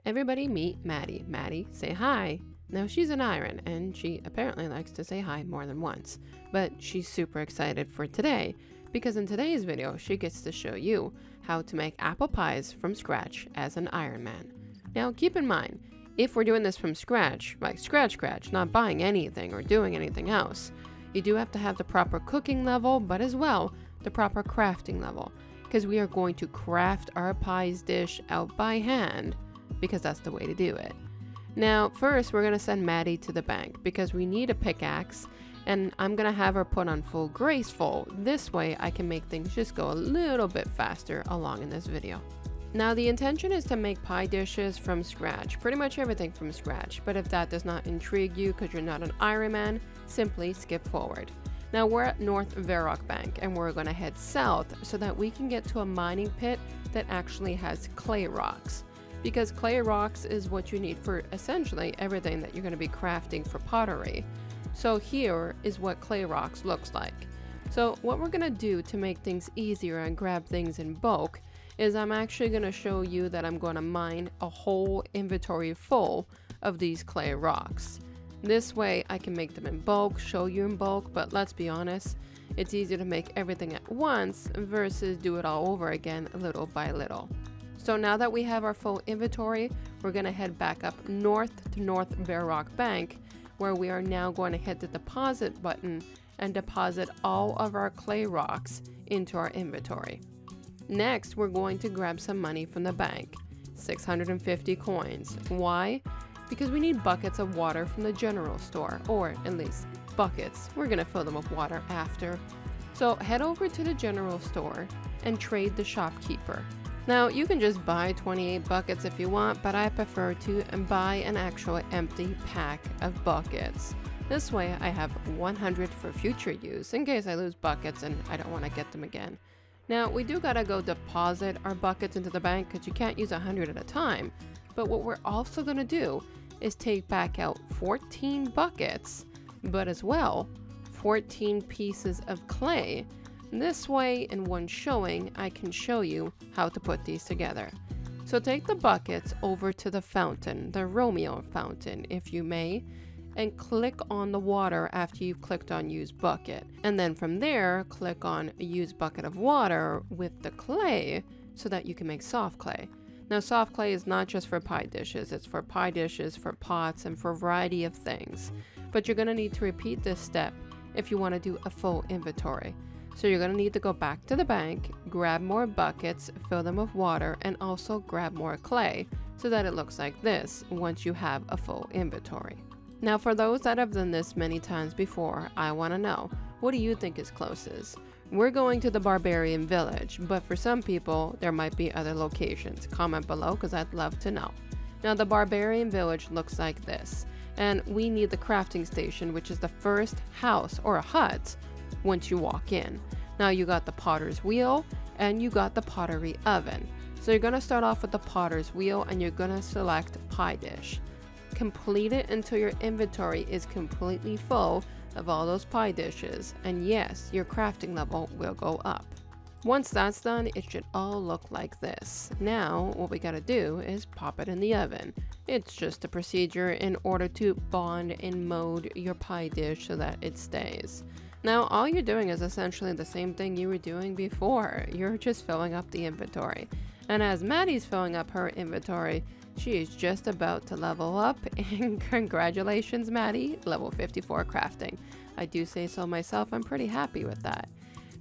Everybody meet Maddie. Maddie, say hi. Now she's an iron and she apparently likes to say hi more than once, but she's super excited for today because in today's video she gets to show you how to make apple pies from scratch as an Ironman. Now keep in mind, if we're doing this from scratch, like scratch, not buying anything or doing anything else, you do have to have the proper cooking level, but as well the proper crafting level, because we are going to craft our pies dish out by hand because that's the way to do it. Now first we're going to send Maddie to the bank because we need a pickaxe, and I'm going to have her put on full graceful. This way I can make things just go a little bit faster along in this video. Now the intention is to make pie dishes from scratch, pretty much everything from scratch, but if that does not intrigue you because you're not an Ironman, simply skip forward. Now we're at North Varrock Bank and we're going to head south so that we can get to a mining pit that actually has clay rocks, because clay rocks is what you need for essentially everything that you're going to be crafting for pottery. So here is what clay rocks looks like. So what we're going to do to make things easier and grab things in bulk is I'm actually going to show you that I'm going to mine a whole inventory full of these clay rocks. This way I can make them in bulk, show you in bulk, but let's be honest, it's easier to make everything at once versus do it all over again little by little. So now that we have our full inventory, we're going to head back up north to North Varrock Bank, where we are now going to hit the deposit button and deposit all of our clay rocks into our inventory. Next, we're going to grab some money from the bank, 650 coins. Why? Because we need buckets of water from the general store, or at least buckets. We're going to fill them with water after. So head over to the general store and trade the shopkeeper. Now you can just buy 28 buckets if you want, but I prefer to buy an actual empty pack of buckets. This way I have 100 for future use in case I lose buckets and I don't want to get them again. Now we do gotta go deposit our buckets into the bank because you can't use 100 at a time, but what we're also gonna do is take back out 14 buckets, but as well 14 pieces of clay. This way, in one showing, I can show you how to put these together. So take the buckets over to the fountain, the Romeo fountain, if you may, and click on the water after you've clicked on use bucket. And then from there, click on use bucket of water with the clay so that you can make soft clay. Now soft clay is not just for pie dishes, it's for pie dishes, for pots, and for a variety of things. But you're gonna need to repeat this step if you wanna do a full inventory. So you're going to need to go back to the bank, grab more buckets, fill them with water, and also grab more clay so that it looks like this once you have a full inventory. Now for those that have done this many times before, I want to know, what do you think is closest? We're going to the Barbarian Village, but for some people there might be other locations. Comment below because I'd love to know. Now the Barbarian Village looks like this, and we need the crafting station, which is the first house or a hut once you walk in. Now you got the potter's wheel and you got the pottery oven. So you're going to start off with the potter's wheel and you're going to select pie dish. Complete it until your inventory is completely full of all those pie dishes, and yes, your crafting level will go up. Once that's done, it should all look like this. Now what we got to do is pop it in the oven. It's just a procedure in order to bond and mold your pie dish so that it stays. Now all you're doing is essentially the same thing you were doing before. You're just filling up the inventory. And as Maddie's filling up her inventory, she is just about to level up, and congratulations Maddie, level 54 crafting. I do say so myself, I'm pretty happy with that.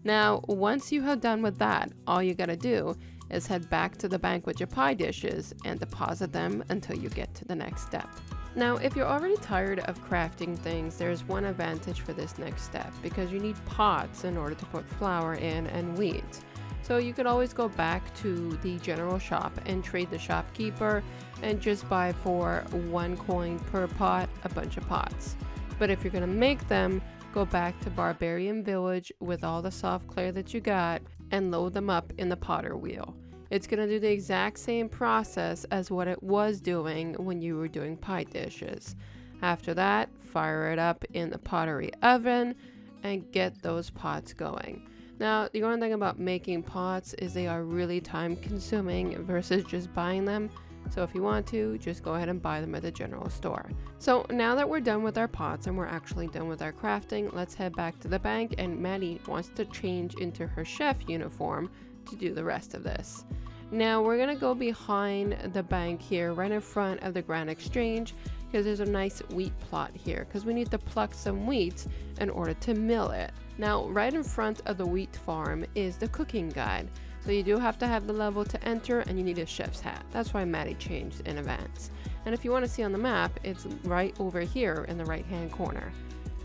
Now once you have done with that, all you gotta do is head back to the bank with your pie dishes and deposit them until you get to the next step. Now, if you're already tired of crafting things, there's one advantage for this next step, because you need pots in order to put flour in and wheat. So you could always go back to the general shop and trade the shopkeeper and just buy for 1 coin per pot a bunch of pots. But if you're going to make them, go back to Barbarian Village with all the soft clay that you got and load them up in the potter wheel. It's going to do the exact same process as what it was doing when you were doing pie dishes. After that, fire it up in the pottery oven and get those pots going. Now, the only thing about making pots is they are really time consuming versus just buying them. So if you want to, just go ahead and buy them at the general store. So now that we're done with our pots and we're actually done with our crafting, let's head back to the bank, and Maddie wants to change into her chef uniform to do the rest of this. Now we're gonna go behind the bank here, right in front of the Grand Exchange, because there's a nice wheat plot here, because we need to pluck some wheat in order to mill it. Now right in front of the wheat farm is the cooking guide. So you do have to have the level to enter, and you need a chef's hat. That's why Maddie changed in advance. And if you want to see on the map, it's right over here in the right hand corner.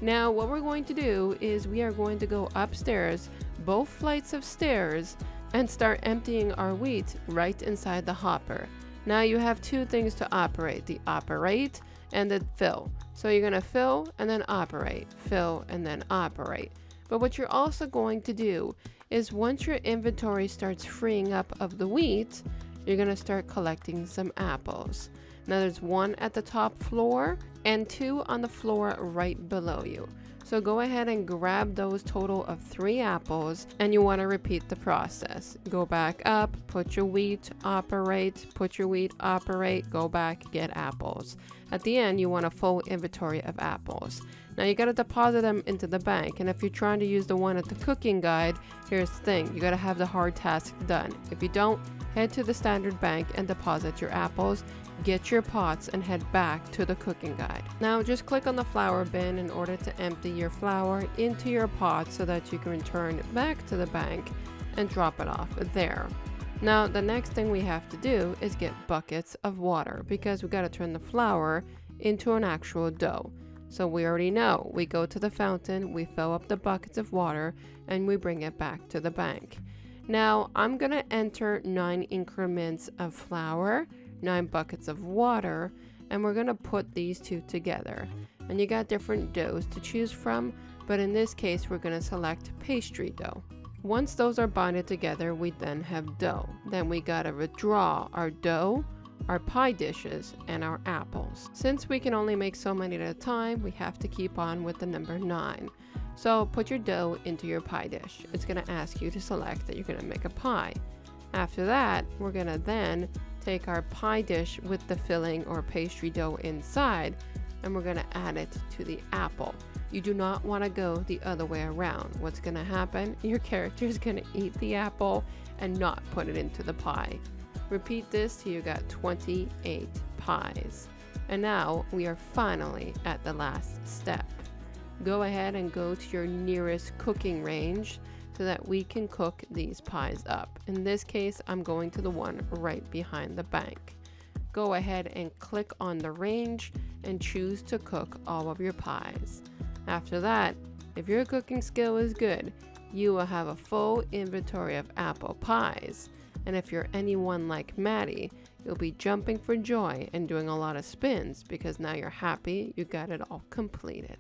Now what we're going to do is we are going to go upstairs, both flights of stairs, and start emptying our wheat right inside the hopper. Now you have two things to operate, the operate and the fill. So you're going to fill and then operate, fill and then operate. But what you're also going to do is once your inventory starts freeing up of the wheat, you're going to start collecting some apples. Now there's one at the top floor and two on the floor right below you. So go ahead and grab those total of 3 apples, and you want to repeat the process. Go back up, put your wheat, operate, put your wheat, operate, go back, get apples. At the end, you want a full inventory of apples. Now you got to deposit them into the bank, and if you're trying to use the one at the cooking guide, here's the thing, you got to have the hard task done. If you don't, head to the standard bank and deposit your apples, get your pots, and head back to the cooking guide. Now just click on the flour bin in order to empty your flour into your pot so that you can return back to the bank and drop it off there. Now the next thing we have to do is get buckets of water, because we got to turn the flour into an actual dough. So we already know, we go to the fountain, we fill up the buckets of water, and we bring it back to the bank. Now I'm gonna enter 9 increments of flour, 9 buckets of water, and we're gonna put these two together. And you got different doughs to choose from, but in this case we're gonna select pastry dough. Once those are bonded together, we then have dough. Then we gotta withdraw our dough, our pie dishes, and our apples. Since we can only make so many at a time, we have to keep on with the number 9. So put your dough into your pie dish. It's gonna ask you to select that you're gonna make a pie. After that, we're gonna then take our pie dish with the filling or pastry dough inside, and we're gonna add it to the apple. You do not want to go the other way around. What's gonna happen? Your character is gonna eat the apple and not put it into the pie. Repeat this till you got 28 pies. And now we are finally at the last step. Go ahead and go to your nearest cooking range so that we can cook these pies up. In this case, I'm going to the one right behind the bank. Go ahead and click on the range and choose to cook all of your pies. After that, if your cooking skill is good, you will have a full inventory of apple pies. And if you're anyone like Maddie, you'll be jumping for joy and doing a lot of spins, because now you're happy you got it all completed.